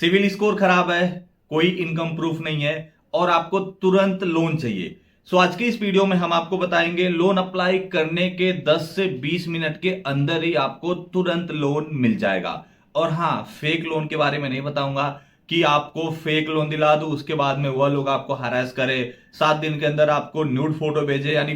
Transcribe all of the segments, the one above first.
Civil score खराब है, कोई इनकम प्रूफ नहीं है और आपको तुरंत लोन चाहिए। सो आज की इस वीडियो में हम आपको बताएंगे लोन अप्लाई करने के 10 से 20 मिनट के अंदर ही आपको तुरंत लोन मिल जाएगा। और हाँ, फेक लोन के बारे में नहीं बताऊंगा कि आपको फेक लोन दिला दूं, उसके बाद में वह लोग आपको हरास करे, 7 दिन के अंदर आपको न्यूड फोटो भेजे, यानी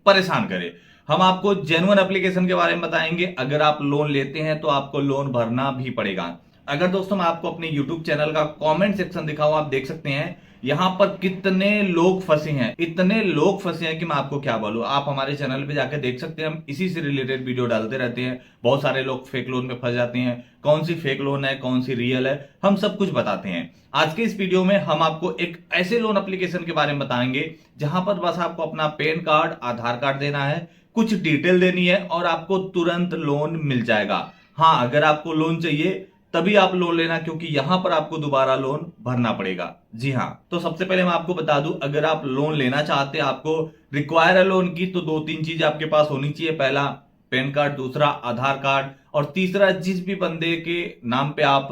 परेशान करे। हम आपको जेन्युइन एप्लीकेशन के बारे में बताएंगे। अगर आप लोन लेते हैं तो आपको लोन भरना भी पड़ेगा। अगर दोस्तों मैं आपको अपने YouTube चैनल का कमेंट सेक्शन दिखाऊं, आप देख सकते हैं यहां पर कितने लोग फंसे हैं, इतने लोग फंसे हैं कि मैं आपको क्या बोलूं। आप हमारे चैनल पे जाकर देख सकते हैं, हम इसी से रिलेटेड वीडियो डालते रहते हैं। बहुत सारे लोग फेक लोन में फंस जाते हैं, कौन सी फेक लोन है, कौन सी रियल है, हम सब कुछ बताते हैं। आज के इस वीडियो में हम आपको एक ऐसे लोन एप्लीकेशन के बारे में बताएंगे जहां पर बस आपको अपना पैन कार्ड, आधार कार्ड देना है, कुछ डिटेल देनी है और आपको तुरंत लोन मिल जाएगा। हाँ, अगर आपको लोन चाहिए तभी आप लोन लेना, क्योंकि यहां पर आपको दोबारा लोन भरना पड़ेगा। जी हाँ, तो सबसे पहले मैं आपको बता दूं, अगर आप लोन लेना चाहते हैं, आपको रिक्वायर है लोन की, तो 2-3 चीज आपके पास होनी चाहिए। पहला पैन कार्ड, दूसरा आधार कार्ड और तीसरा जिस भी बंदे के नाम पे आप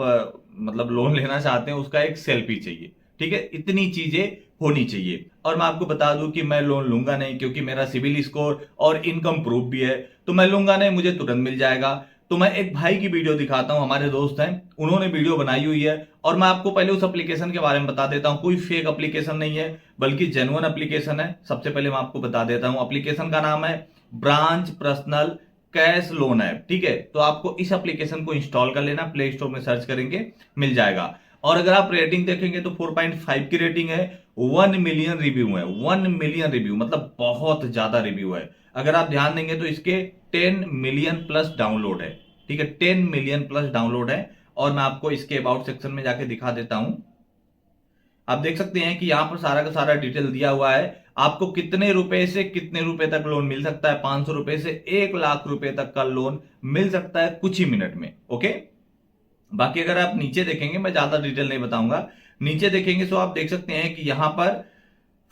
मतलब लोन लेना चाहते हैं उसका एक सेल्फी चाहिए। ठीक है, इतनी चीजें होनी चाहिए। और मैं आपको बता दूं कि मैं लोन लूंगा नहीं, क्योंकि मेरा सिविल स्कोर और इनकम प्रूफ भी है, तो मैं लूंगा नहीं, मुझे तुरंत मिल जाएगा। तो मैं एक भाई की वीडियो दिखाता हूं, हमारे दोस्त हैं, उन्होंने वीडियो बनाई हुई है और मैं आपको पहले उस एप्लीकेशन के बारे में बता देता हूं। कोई फेक एप्लीकेशन नहीं है, बल्कि जेन्युइन एप्लीकेशन है। सबसे पहले मैं आपको बता देता हूं, एप्लीकेशन का नाम है branch personal cash loan app. ठीक है, तो आपको इस एप्लीकेशन को इंस्टॉल कर लेना, प्ले स्टोर में सर्च करेंगे मिल जाएगा। और अगर आप रेटिंग देखेंगे तो 4.5 की रेटिंग है, 1 मिलियन रिव्यू है। 1 मिलियन रिव्यू मतलब बहुत ज्यादा रिव्यू है। अगर आप ध्यान देंगे तो इसके 10 मिलियन प्लस डाउनलोड है। ठीक है, 10 मिलियन प्लस डाउनलोड है। और मैं आपको इसके अबाउट सेक्शन में जाके दिखा देता हूं। आप देख सकते हैं कि यहां पर सारा का सारा डिटेल दिया हुआ है। आपको कितने रुपए से कितने रुपए तक लोन मिल सकता है। 500 रुपए से 1 लाख रुपए तक का लोन मिल सकता है कुछ ही मिनट में। ओके, बाकी अगर आप नीचे देखेंगे, मैं ज्यादा डिटेल नहीं बताऊंगा, नीचे देखेंगे तो आप देख सकते हैं कि यहां पर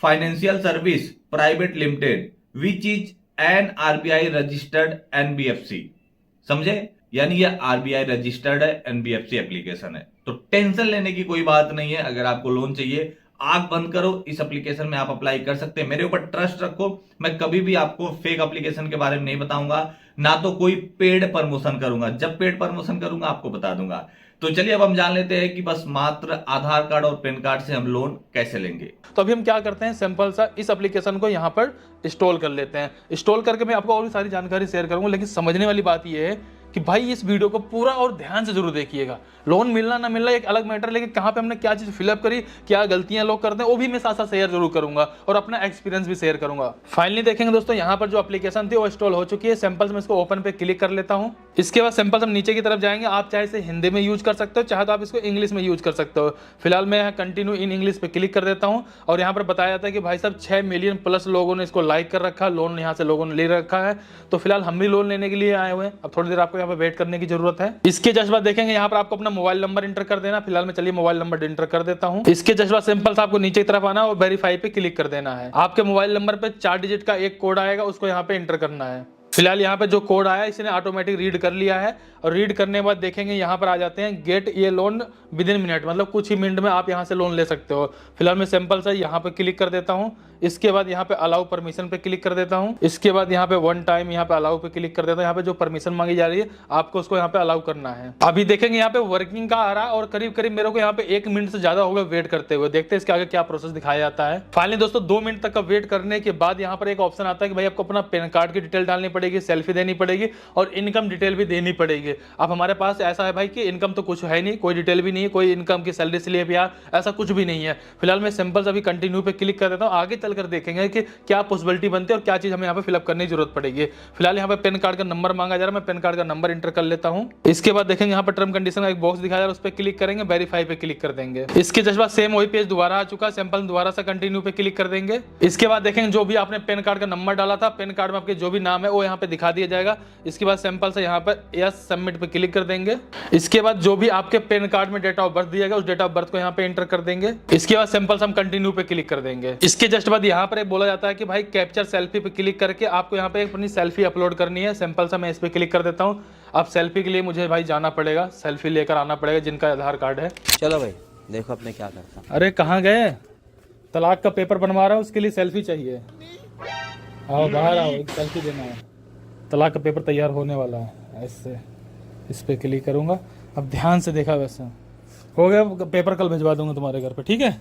financial service private limited which is an RBI registered NBFC. समझे, यानी ये आरबीआई रजिस्टर्ड है, एनबीएफसी एप्लीकेशन है। तो टेंशन लेने की कोई बात नहीं है। अगर आपको लोन चाहिए, आंख बंद करो, इस एप्लीकेशन में आप अप्लाई कर सकते हैं। मेरे ऊपर ट्रस्ट रखो, मैं कभी भी आपको फेक एप्लीकेशन के बारे में नहीं बताऊंगा, ना तो कोई पेड प्रमोशन करूंगा। जब पेड प्रमोशन करूंगा आपको बता दूंगा। तो चलिए अब हम जान लेते हैं कि बस मात्र आधार कार्ड और पैन कार्ड से हम लोन कैसे लेंगे। तो अभी हम क्या करते हैं, सिंपल सा इस एप्लीकेशन को यहाँ पर इंस्टॉल कर लेते हैं। इंस्टॉल करके मैं आपको और भी सारी जानकारी शेयर करूंगा, लेकिन समझने वाली बात यह है कि भाई इस वीडियो को पूरा और ध्यान से जरूर देखिएगा। लोन मिलना ना मिलना एक अलग मैटर, लेकिन कहाँ पे हमने क्या चीज फिलअप करी, क्या गलतियां लोग करते हैं, वो भी मैं साथ साथ शेयर जरूर करूंगा और अपना एक्सपीरियंस भी शेयर करूंगा। फाइनली देखेंगे दोस्तों, यहाँ पर जो एप्लीकेशन थी वो इंस्टॉल हो चुकी है। सिंपल मैं इसको ओपन पे क्लिक कर लेता हूँ। इसके बाद सिंपल हम नीचे की तरफ जाएंगे। आप चाहे इसे हिंदी में यूज कर सकते हो, चाहे तो आप इसको इंग्लिश में यूज कर सकते हो। फिलहाल मैं कंटिन्यू इन इंग्लिश पे क्लिक कर देता हूँ और यहाँ पर बताया जाता है कि भाई साहब 6 मिलियन प्लस लोगों ने इसको लाइक कर रखा, लोन यहाँ से लोगों ने ले रखा है। तो फिलहाल हम भी लोन लेने के लिए आए हुए हैं। अब थोड़ी देर आपको यहाँ पे वेट करने की जरूरत है। इसके जस्ट बाद देखेंगे यहाँ पर आपको अपना मोबाइल नंबर इंटर कर देना। फिलहाल मैं चलिए मोबाइल नंबर इंटर कर देता हूँ। इसके जस्ट बाद सिंपल सा आपको नीचे की तरफ आना और वेरीफाई पे क्लिक कर देना है। आपके मोबाइल नंबर पे 4 डिजिट का एक कोड आएगा, उसको यहाँ पे इंटर करना है। फिलहाल यहाँ पे जो कोड आया इसने ऑटोमेटिक रीड कर लिया है और रीड करने के बाद देखेंगे यहाँ पर आ जाते हैं गेट ये लोन विद इन मिनट, मतलब कुछ ही मिनट में आप यहाँ से लोन ले सकते हो। फिलहाल मैं सिंपल सा यहाँ पे क्लिक कर देता हूँ। इसके बाद यहाँ पे अलाउ परमिशन पे क्लिक कर देता हूँ। इसके बाद यहाँ पे 1 टाइम यहाँ पे अलाउ पे क्लिक कर देता हूँ। यहाँ पे जो परमिशन मांगी जा रही है आपको उसको यहाँ पे अलाउ करना है। अभी देखेंगे यहाँ पे वर्किंग का आ रहा है और करीब करीब मेरे को यहाँ पे 1 मिनट से ज्यादा हो गया वेट करते हुए। देखते हैं इसके आगे क्या प्रोसेस दिखाया जाता है। फाइनली दोस्तों 2 मिनट तक का वेट करने के बाद यहाँ पर एक ऑप्शन आता है कि भाई आपको अपना पैन कार्ड की डिटेल डालनी पड़ेगी, सेल्फी देनी पड़ेगी और इनकम डिटेल भी देनी पड़ेगी। अब हमारे पास ऐसा है भाई कि इनकम तो कुछ है नहीं, कोई डिटेल भी नहीं है, कोई इनकम की सैलरी स्लिप या ऐसा कुछ भी नहीं है। फिलहाल मैं सिंपल अभी कंटिन्यू पे क्लिक कर देता हूँ। आगे चलकर देखेंगे कि क्या पॉसिबिलिटी बनती है और क्या चीज हमें यहाँ पे फिलअप करने की जरूरत पड़ेगी। फिलहाल यहाँ पे पैन कार्ड का नंबर मांगा जा रहा है, मैं पैन कार्ड का नंबर इंटर कर लेता हूँ। इसके बाद देखेंगे यहाँ पर टर्म कंडीशन का एक बॉक्स दिखाया जा रहा है, उस पर क्लिक करेंगे, वेरीफाई पे क्लिक कर देंगे। इसके जस्ट बाद सेम वही पेज दोबारा आ चुका है, सिंपल दोबारा से कंटिन्यू पे क्लिक कर देंगे। इसके बाद देखेंगे जो भी आपने पैन कार्ड का नंबर डाला था, पैन कार्ड में आपके जो भी नाम है वो यहाँ पे दिखा दिया जाएगा। इसके बाद सिंपल से यहाँ पर यस सबमिट पे क्लिक कर देंगे। इसके बाद जो भी आपके पैन कार्ड में डेट ऑफ बर्थ दिया गया उस डेट ऑफ बर्थ को यहाँ पे एंटर कर देंगे। इसके बाद सिंपल से हम कंटिन्यू पे क्लिक कर देंगे। इसके जस्ट बाद यहाँ पर बोला जाता है कि भाई कैप्चर सेल्फी पे क्लिक करके आपको यहाँ पे अपनी सेल्फी अपलोड करनी है। सिंपल सा मैं इस पे क्लिक कर देता हूँ। अब सेल्फी के लिए मुझे भाई जाना पड़ेगा, सेल्फी लेकर आना पड़ेगा जिनका आधार कार्ड है। चलो भाई देखो अब मैं क्या करता हूँ। अरे कहाँ गए? तलाक का पेपर बनवा रहा हूँ, उसके लिए सेल्फी चाहिए। आओ बाहर आओ, एक सेल्फी देना है। तलाक का पेपर तैयार होने वाला है। ऐसे इस पे क्लिक करूँगा। अब ध्यान से देखा, वैसे हो गया पेपर, कल भिजवा दूंगा तुम्हारे घर पे, ठीक है।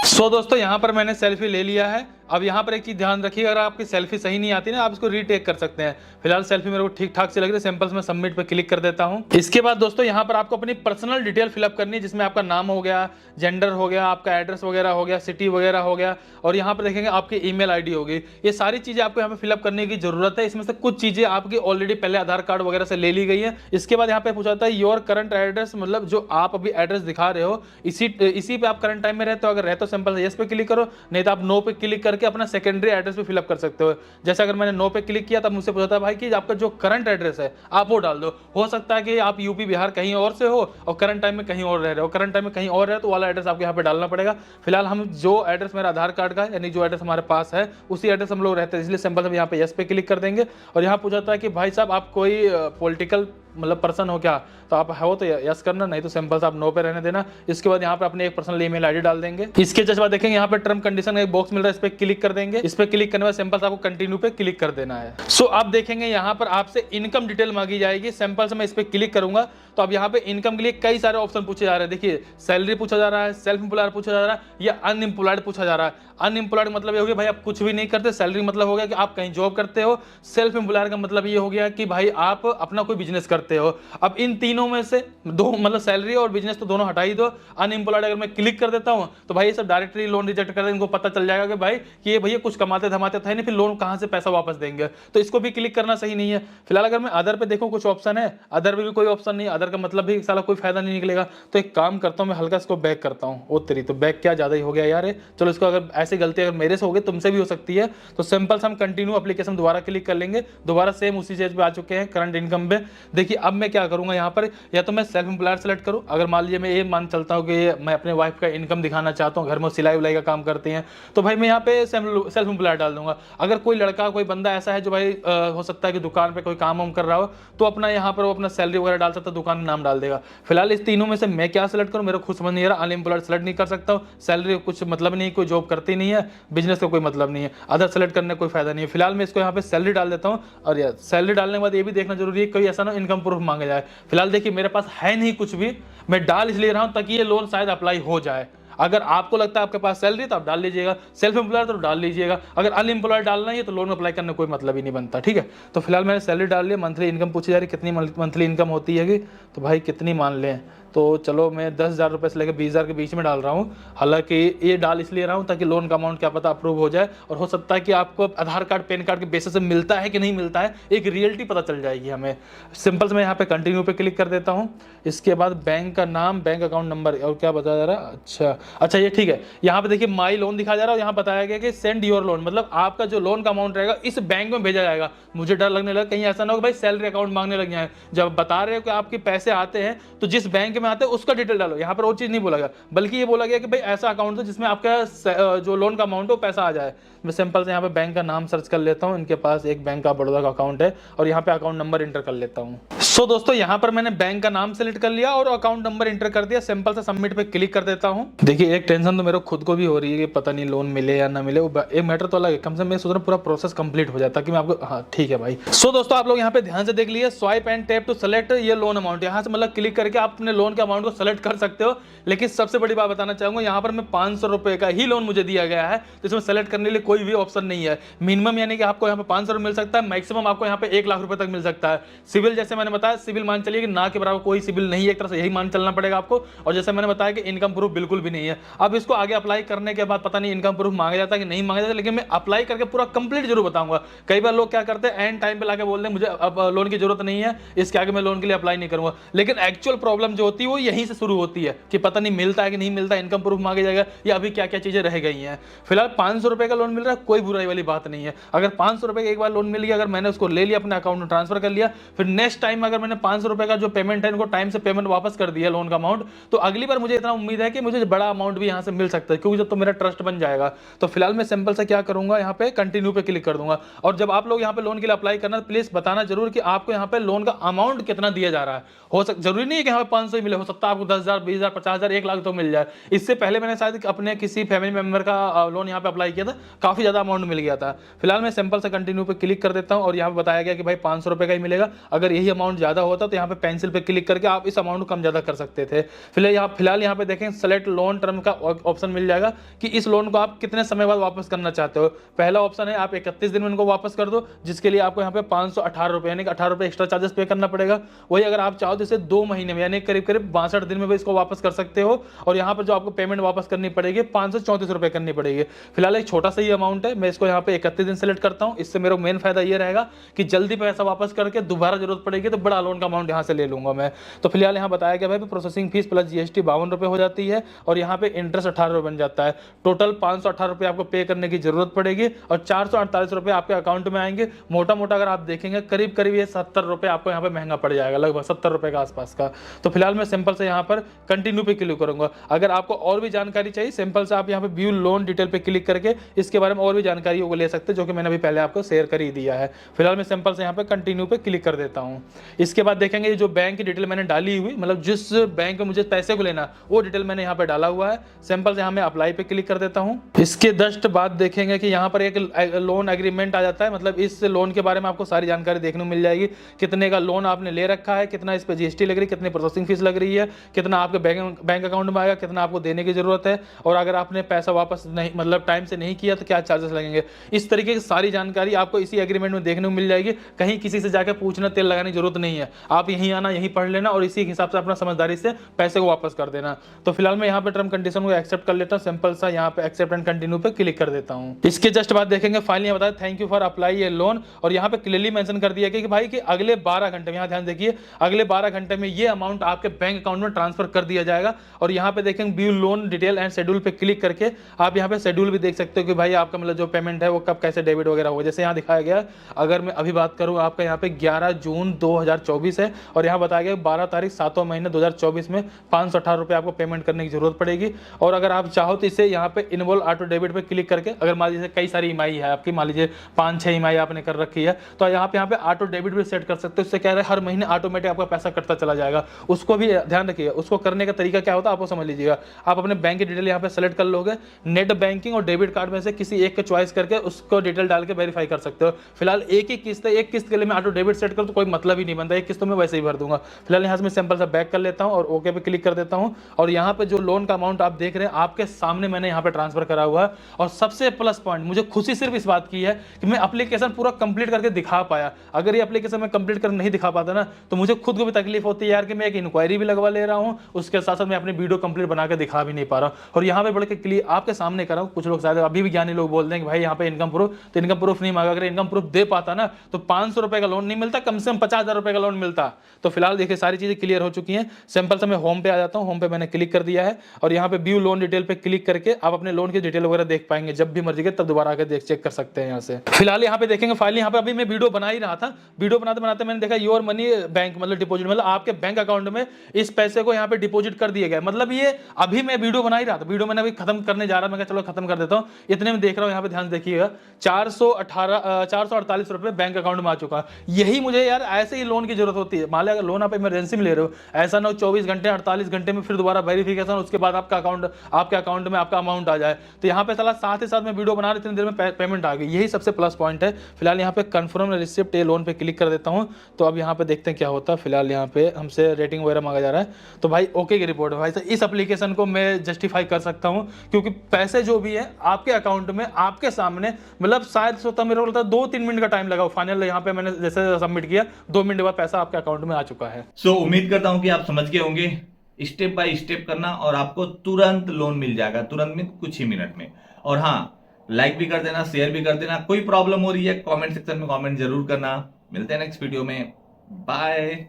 सो दोस्तों यहाँ पर मैंने सेल्फी ले लिया है। अब यहाँ पर एक चीज ध्यान रखिए, अगर आपकी सेल्फी सही नहीं आती ना, आप इसको रीटेक कर सकते हैं। फिलहाल सेल्फी मेरे को ठीक ठाक से लग रही है। सिंपल से मैं सबमिट पे क्लिक कर देता हूँ। इसके बाद दोस्तों यहाँ पर आपको अपनी पर्सनल डिटेल फिलअप करनी है, जिसमें आपका नाम हो गया, जेंडर हो गया, आपका एड्रेस वगैरह हो गया, सिटी वगैरह हो गया, और यहाँ पर देखेंगे आपकी ईमेल आईडी होगी। ये सारी चीजें आपको यहाँ पे फिलअप करने की जरूरत है। इसमें से कुछ चीजें आपकी ऑलरेडी पहले आधार कार्ड वगैरह से ले ली गई है। इसके बाद यहाँ पे पूछा था योर करंट एड्रेस, मतलब जो आप अभी एड्रेस दिखा रहे हो इसी पे आप करंट टाइम में रहते हो। अगर रहते हो सिंपल यस पे क्लिक करो, नहीं तो आप नो पे क्लिक करके अपना सेकेंडरी एड्रेस पे फिलअप कर सकते हो। जैसे अगर मैंने नो पे क्लिक किया तब मुझसे पूछा था भाई कि आपका जो करंट एड्रेस है आप वो डाल दो। हो सकता है कि आप यूपी बिहार कहीं और से हो और करंट टाइम में कहीं और रह रहे हो, करंट टाइम में कहीं और रहे तो वाला एड्रेस आपको यहाँ पे डालना पड़ेगा। फिलहाल हम जो एड्रेस मेरा आधार कार्ड का यानी जो एड्रेस हमारे पास है उसी एड्रेस हम लोग रहते हैं, इसलिए सिंपल हम यहाँ पे यस पे क्लिक कर देंगे। और यहाँ पूछा था कि भाई साहब आप कोई पॉलिटिकल मतलब पर्सन हो क्या, तो आप हो तो यस करना, नहीं तो सिंपल से आप नो पे रहने देना। इसके बाद यहाँ पे अपने एक पर्सनल ईमेल आईडी डाल देंगे। इसके जस्ट बाद देखेंगे यहाँ पे टर्म कंडीशन का एक बॉक्स मिल रहा है, इस पे क्लिक कर देंगे। इस पे क्लिक करने के बाद सिंपल से आपको कंटिन्यू पे क्लिक कर देना है। सो आप देखेंगे यहाँ पर आपसे इनकम डिटेल मांगी जाएगी। सिंपल से मैं इस पे क्लिक करूंगा तो अब यहाँ पे इनकम के लिए कई सारे ऑप्शन पूछे जा रहे हैं। देखिए सैलरी पूछा जा रहा है, सेल्फ एम्प्लॉयड पूछा जा रहा है या अनएम्प्लॉयड पूछा जा रहा है। अनएम्प्लॉयड मतलब ये हो गया भाई आप कुछ भी नहीं करते, सैलरी मतलब हो गया कि आप कहीं जॉब करते हो। सेल्फ एम्प्लॉयड का मतलब ये हो गया कि भाई आप अपना कोई बिजनेस करते हो। अब इन तीनों में से दो मतलब सैलरी और बिजनेस तो दोनों हटा ही दो। अनएम्प्लॉयड अगर मैं क्लिक कर देता हूं तो भाई ये सब डायरेक्टली लोन रिजेक्ट कर देंगे। इनको पता चल जाएगा कि भाई कि ये भैया कुछ कमाते धमाते थे नहीं, फिर लोन कहां से पैसा वापस देंगे, तो इसको भी क्लिक करना सही नहीं है। फिलहाल अगर मैं अदर पे देखूं कुछ ऑप्शन है, अदर में भी कोई ऑप्शन नहीं, अदर का मतलब भी साला कोई फायदा नहीं निकलेगा। तो एक काम करता हूं मैं हल्का इसको बैक करता हूं। ओ तेरी तो बैक क्या ज्यादा ही हो गया यार। चलो इसको अगर ऐसी गलती अगर मेरे से हो गई तुमसे भी हो सकती है, तो सिंपल से हम कंटिन्यू एप्लीकेशन दोबारा क्लिक कर लेंगे। दोबारा सेम उसी चीज पे आ चुके हैं करंट इनकम पे। देखिए अब मैं क्या करूंगा यहाँ पर, या तो मैं सेल्फ एम्प्लॉयड सेलेक्ट करूं। अगर मान लीजिए मैं ये मान चलता हूं कि मैं अपने वाइफ का इनकम दिखाना चाहता हूं, घर में सिलाई उलाई का काम करते हैं, तो भाई मैं यहाँ पे सेल्फ एम्प्लॉयड डाल दूंगा। अगर कोई लड़का कोई बंदा ऐसा है जो भाई हो सकता है कि दुकान पे कोई काम वाम कर रहा हो, तो अपना यहाँ पर वो अपना सैलरी वगैरह डाल सकता है, दुकान में नाम डाल देगा। फिलहाल इस तीनों में से मैं क्या सेलेक्ट करूं, मेरे को खुद समझ नहीं आ रहा। अनएम्प्लॉयड सेलेक्ट नहीं कर सकता हूं, सैलरी कुछ मतलब नहीं, कोई जॉब करती नहीं है, बिजनेस का कोई मतलब नहीं है, अदर सेलेक्ट करने कोई फायदा नहीं है। फिलहाल मैं इसको यहाँ पे सैलरी डाल देता हूँ। और यार सैलरी डालने के बाद ये भी देखना जरूरी है कोई ऐसा ना इनकम प्रूफ मांगा जाए। फिलहाल देखिए मेरे पास है नहीं कुछ भी, मैं डाल इसलिए रहा हूं ताकि ये लोन शायद अप्लाई हो जाए। अगर आपको लगता है आपके पास सैलरी तो आप डाल लीजिएगा, सेल्फ एम्प्लॉयड तो डाल लीजिएगा। अगर अनएम्प्लॉयड डालना है तो लोन अप्लाई करने कोई मतलब ही नहीं बनता, ठीक है। तो फिलहाल मैंने सैलरी डाल लिया। मंथली इनकम पूछी जा रही है कितनी मंथली इनकम होती है, तो भाई कितनी मान लें, तो चलो मैं 10,000 रुपये से लेकर 20,000 के बीच में डाल रहा हूँ। हालांकि ये डाल इसलिए रहा हूँ ताकि लोन का अमाउंट क्या पता अप्रूव हो जाए, और हो सकता है कि आपको आधार कार्ड पैन कार्ड के बेसिस से मिलता है कि नहीं मिलता है, एक रियलिटी पता चल जाएगी हमें। सिंपल से मैं यहाँ पे कंटिन्यू पे क्लिक कर देता हूँ। इसके बाद बैंक का नाम, बैंक अकाउंट नंबर और क्या बताया जा रहा है, अच्छा ये ठीक है। यहाँ पे देखिए माई लोन दिखा जा रहा है, यहाँ बताया गया कि सेंड योर लोन, मतलब आपका जो लोन का अमाउंट रहेगा इस बैंक में भेजा जाएगा। मुझे डर लगने लगा कहीं ऐसा ना हो भाई सैलरी अकाउंट मांगने लग जाए। जब बता रहे हो कि आपके पैसे आते हैं तो जिस बैंक में आते हैं उसका डिटेल डालो। यहाँ पर वो चीज नहीं बोला गया, बल्कि ये बोला गया कि भाई ऐसा अकाउंट हो जिसमें आपका जो लोन का अमाउंट हो पैसा आ जाए। मैं सिंपल से यहाँ पे बैंक का नाम सर्च कर लेता हूँ। इनके पास एक बैंक का बड़ौदा का अकाउंट है और यहाँ पे अकाउंट नंबर इंटर कर लेता हूँ। सो दोस्तों यहाँ पर मैंने बैंक का नाम सेलेक्ट कर लिया और अकाउंट नंबर इंटर कर दिया। सिंपल से सबमिट पे क्लिक कर देता हूँ। देखिए एक टेंशन तो मेरे खुद को भी हो रही है कि पता नहीं लोन मिले या ना मिले, वो एक मैटर तो अलग है, कम से कम मैं सोच रहा हूँ पूरा प्रोसेस कंप्लीट हो जाए ताकि मैं आपको, हाँ ठीक है भाई। सो दोस्तों आप लोग यहाँ पे ध्यान से देख लीजिए, swipe and tap to select ये लोन अमाउंट, यहाँ से मतलब क्लिक करके आप अपने लोन के अमाउंट को सेलेक्ट कर सकते हो। लेकिन सबसे बड़ी बात बताना चाहूंगा, यहाँ पर मैं 500 रुपए का ही लोन मुझे दिया गया है, तो इसमें सेलेक्ट करने के लिए कोई भी ऑप्शन नहीं है। मिनिमम यानी कि आपको यहाँ पे 500 मिल सकता है, मैक्सिमम आपको यहाँ पे 1 लाख रुपए तक मिल सकता है। सिविल जैसे मैंने बताया, सिविल मान चलिए कि ना के बराबर कोई सिविल नहीं है, एक तरह से यही मान चलना पड़ेगा आपको। और जैसे मैंने बताया कि इनकम प्रूफ बिल्कुल भी नहीं है। अब इसको आगे अप्लाई करने के बाद पता नहीं इनकम प्रूफ मांगा जाता है कि नहीं मांगा जाता, लेकिन मैं अप्लाई करके पूरा कंप्लीट जरूर बताऊंगा। कई बार लोग क्या करते हैं एंड टाइम पे लाके बोलते हैं मुझे अब लोन की जरूरत नहीं है, इसके आगे मैं लोन के लिए अप्लाई नहीं करूंगा। लेकिन एक्चुअल प्रॉब्लम जो होती होती है वो यहीं से शुरू होती है कि पता नहीं मिलता है कि नहीं मिलता, इनकम प्रूफ मांगे जाएगा या अभी क्या क्या चीजें रह गई हैं। फिलहाल 500 रुपए का लोन मिल रहा है, कोई बुराई वाली बात नहीं है। अगर 500 रुपए का एक बार लोन मिल गया, अगर मैंने उसको ले लिया, अपने अकाउंट में ट्रांसफर कर लिया, फिर नेक्स्ट टाइम अगर मैंने 500 रुपए का जो पेमेंट है इनको टाइम से पेमेंट वापस कर दिया लोन का अमाउंट, तो अगली बार मुझे इतना उम्मीद है कि मुझे बड़ा अमाउंट भी यहाँ से मिल सकता है, क्योंकि जब तो मेरा ट्रस्ट बन जाएगा। तो फिलहाल मैं सिंपल से क्या करूंगा, यहाँ पे कंटिन्यू पे क्लिक कर दूंगा। और जब आप लोग यहाँ पे लोन के लिए अप्लाई करना, प्लीज बताना जरूर कि आपको यहाँ पे लोन का अमाउंट कितना दिया जा रहा है। जरूरी नहीं है कि यहाँ पे 500 ही मिले, हो सकता है आपको 10,000, 20,000, 50,000, 1 लाख तो मिल जाए। इससे पहले मैंने शायद अपने किसी फैमिली मेंबर का लोन यहाँ पे अप्लाई किया था, काफी ज्यादा अमाउंट मिल गया था। फिलहाल मैं सिंपल से कंटिन्यू पे क्लिक कर देता हूँ और यहाँ पे बताया गया कि भाई 500 रुपए का ही मिलेगा। अगर यही अमाउंट ज्यादा होता तो यहाँ पे पेंसिल पे क्लिक करके आप इस अमाउंट को कम ज्यादा कर सकते थे। फिलहाल यहाँ पे देखें सेलेक्ट लोन टर्म का ऑप्शन मिल जाएगा कि इस लोन को आप कितने समय बाद वापस करना चाहते हो। पहला ऑप्शन है आप 31 दिन में इनको वापस कर दो, जिसके लिए आपको यहाँ पे 518 रुपए यानी कि 18 रुपए एक्स्ट्रा चार्जेस पे करना पड़ेगा। वही अगर आप चाहो तो इसे 2 महीने में यानी करीब करीब 62 दिन में भी इसको वापस कर सकते हो, और यहाँ पर जो आपको पेमेंट वापस करनी पड़ेगी 534 रुपए करनी पड़ेगी। फिलहाल एक छोटा सा ही अमाउंट है, मैं इसको यहाँ पे 31 दिन सेलेक्ट करता हूँ। इससे मेरा मेन फायदा ये रहेगा कि जल्दी पैसा वापस करके दोबारा जरूरत पड़ेगी तो बड़ा लोन का अमाउंट यहाँ से ले लूंगा मैं। तो फिलहाल यहाँ बताया गया भाई प्रोसेसिंग फीस प्लस जीएसटी 52 रुपए हो जाती है, और यहाँ पे इंटरेस्ट 18 रुपए बन जाता है। टोटल 518 रुपए आपको पे करने की जरूरत पड़ेगी और 448 रुपए आपके अकाउंट में आएंगे। मोटा मोटा अगर आप देखेंगे करीब करीब ये 70 रुपए आपको यहाँ पे महंगा पड़ जाएगा, लगभग 70 रुपए के आसपास का। तो फिलहाल मैं सिंपल से यहाँ पर कंटिन्यू पे क्लिक करूंगा। अगर आपको और भी जानकारी चाहिए, सिंपल से आप यहाँ पे व्यू लोन डिटेल पे क्लिक करके इसके बारे में और भी जानकारी वो ले सकते हैं, जो कि मैंने अभी पहले आपको शेयर कर ही दिया है। फिलहाल मैं सिंपल से यहाँ पे कंटिन्यू पे क्लिक कर देता हूँ। इसके बाद देखेंगे ये जो बैंक की डिटेल मैंने डाली हुई, मतलब जिस बैंक में मुझे पैसे को लेना वो डिटेल मैंने यहाँ पे डाला हुआ है। सिंपल से यहाँ मैं अप्लाई पे क्लिक कर देता हूँ। इसके जस्ट बाद देखेंगे कि यहाँ पर एक लोन एग्रीमेंट आ जाता है, मतलब इस लोन के बारे में आपको सारी जानकारी देखने को मिल जाएगी। कितने का लोन आपने ले रखा है, कितना इस पे जीएसटी लग रही है, कितनी प्रोसेसिंग फीस लग रही है, कितना आपके बैंक अकाउंट में आएगा, कितना आपको देने की जरूरत है, और अगर आपने पैसा वापस नहीं मतलब टाइम से नहीं किया तो क्या चार्जेस लगेंगे। इस तरीके की सारी जानकारी आपको इसी एग्रीमेंट में देखने को मिल जाएगी। कहीं किसी से जाकर पूछना, तेल लगाने की जरूरत नहीं है। आप यहीं आना, यहीं पढ़ लेना और इसी हिसाब से अपना समझदारी से पैसे को वापस कर देना। तो फिलहाल मैं यहाँ पे टर्म कंडीशन को एक्सेप्ट कर लेता हूँ। सिंपल सा यहाँ पे एक्सेप्ट एंड कंटिन्यू पे क्लिक कर देता हूँ। इसके जस्ट बाद देखेंगे फाइनली यहाँ बताया थैंक यू फॉर अप्लाई ये लोन, और यहाँ पे क्लियरली मेंशन कर दिया कि भाई कि अगले 12 घंटे में, यहाँ ध्यान देखिए, अगले 12 घंटे में ये अमाउंट आपके बैंक अकाउंट में ट्रांसफर कर दिया जाएगा। और यहाँ पे देखेंगे view loan detail and schedule पे क्लिक करके आप यहाँ पे शेड्यूल भी देख सकते हो कि भाई आपका मतलब जो पेमेंट है वो कब कैसे डेबिट वगैरह होगा। जैसे यहाँ दिखाया गया, अगर मैं अभी बात करूँ आपका यहाँ पे 11 जून 2024 है, और यहाँ बताया गया 12 तारीख 7वां महीना 2024 में 518 रुपये आपको पेमेंट करने की जरूरत पड़ेगी। और अगर आप चाहो तो इसे यहाँ पे इन्वॉल्व ऑटो डेबिट पे क्लिक करके, अगर मान लीजिए कई सारी ईएमआई है आपकी, मान लीजिए 5-6 ईएमआई आपने कर रखी है, तो यहाँ पे ऑटो डेबिट भी सेट कर सकते हो। उससे क्या है, हर महीने ऑटोमेटिक आपका पैसा कटता चला जाएगा। उसको भी ध्यान रखिएगा। उसको करने का तरीका क्या होता है आपको समझ लीजिएगा। आप अपने बैंक की डिटेल यहाँ पे सेलेक्ट कर लोगे, नेट बैंकिंग और डेबिट कार्ड में से किसी एक का चॉइस करके उसको डिटेल डाल के वेरीफाई कर सकते हो। फिलहाल एक ही किस्त है, एक किस्त के लिए मैं ऑटो डेबिट सेट करूँ तो कोई मतलब ही नहीं बनता, एक किस्त तो मैं वैसे ही भर दूंगा। फिलहाल यहाँ से मैं सिंपल सा बैक कर लेता हूँ और ओके पे क्लिक कर देता हूँ। और यहाँ पे जो लोन का अमाउंट आप देख रहे हैं आपके सामने मैंने यहाँ पे ट्रांसफर करा हुआ है। और सबसे प्लस पॉइंट मुझे खुशी सिर्फ इस बात की है कि मैं एप्लीकेशन पूरा कंप्लीट करके दिखा पाया। अगर ये एप्लीकेशन मैं कंप्लीट कर नहीं दिखा पाता ना तो मुझे खुद को भी तकलीफ होती है यार कि मैं एक इंक्वायरी भी लगवा ले रहा हूँ, उसके साथ साथ मैं अपनी वीडियो कंप्लीट बना के दिखा भी नहीं पा रहा हूँ। और यहाँ पे बड़े के क्लियर आपके सामने कर रहा हूँ। कुछ लोग शायद अभी भी ज्ञानी लोग बोलते हैं कि भाई यहाँ पे इनकम प्रूफ, तो इनकम प्रूफ नहीं मांगा। अगर इनकम प्रूफ दे पाता ना तो 500 रुपए का लोन नहीं मिलता, कम से कम 50,000 रुपए का लोन मिलता। तो फिलहाल देखिए सारी चीजें क्लियर हो चुकी हैं। सिंपल से मैं होम पे आ जाता हूँ। होम पे मैंने क्लिक कर दिया है और यहाँ पे व्यू लोन डिटेल पे क्लिक करके आप अपने लोन की डिटेल वगैरह देख पाएंगे। जब भी मर्जी के तब दोबारा आकर देख चेक कर सकते हैं यहाँ से। फिलहाल यहाँ पे देखेंगे फाइल, यहाँ पे अभी मैं वीडियो बना ही रहा था। वीडियो बनाते बनाते मैंने देखा योर मनी बैंक मतलब डिपॉजिट, मतलब आपके बैंक अकाउंट में इस पैसे को यहाँ पे डिपॉजिट कर दिया गया। मतलब ये अभी मैं वीडियो बना ही रहा था, वीडियो मैंने अभी खत्म करने जा रहा, मैं चलो खत्म कर देता हूँ। इतने में देख रहा हूँ यहाँ पे ध्यान देखिएगा 448 रुपए बैंक अकाउंट में आ चुका है। यही मुझे यार ऐसे ही लोन की जरूरत होती है। मान लिया अगर लोन आप इमरजेंसी में ले रहे हो, ऐसा ना हो 24 घंटे 48 घंटे में फिर दोबारा वेरिफिकेशन, उसके बाद आपके अकाउंट में आपका अमाउंट आ जाए। तो यहाँ पे चला साथ ही साथ मैं वीडियो बना रहा, इतनी देर में पेमेंट आ गई। यही सबसे प्लस पॉइंट है। फिलहाल यहाँ पे कंफर्म रिसिप्ट ए लोन पे क्लिक कर देता हूँ। तो अब यहाँ पे देखते हैं क्या होता है। फिलहाल यहाँ पे हमसे रेटिंग वगैरह मांगा जा रहा है। तो भाई ओके की रिपोर्ट है भाई। तो इस एप्लीकेशन को मैं जस्टिफाई कर सकता हूँ क्योंकि पैसे जो भी है आपके अकाउंट में आपके सामने, मतलब शायद सोता मेरे को लगता है 2-3 मिनट का टाइम लगा। फाइनल यहाँ पे मैंने जैसे सबमिट किया 2 मिनट बाद पैसा आपके अकाउंट में आ चुका है। सो उम्मीद करता हूं कि आप समझ गए होंगे स्टेप बाय स्टेप करना और आपको तुरंत लोन मिल जाएगा, तुरंत में कुछ ही मिनट में। और हाँ, लाइक भी कर देना, शेयर भी कर देना। कोई प्रॉब्लम हो रही है कमेंट सेक्शन में कमेंट जरूर करना। मिलते हैं नेक्स्ट वीडियो में। बाय।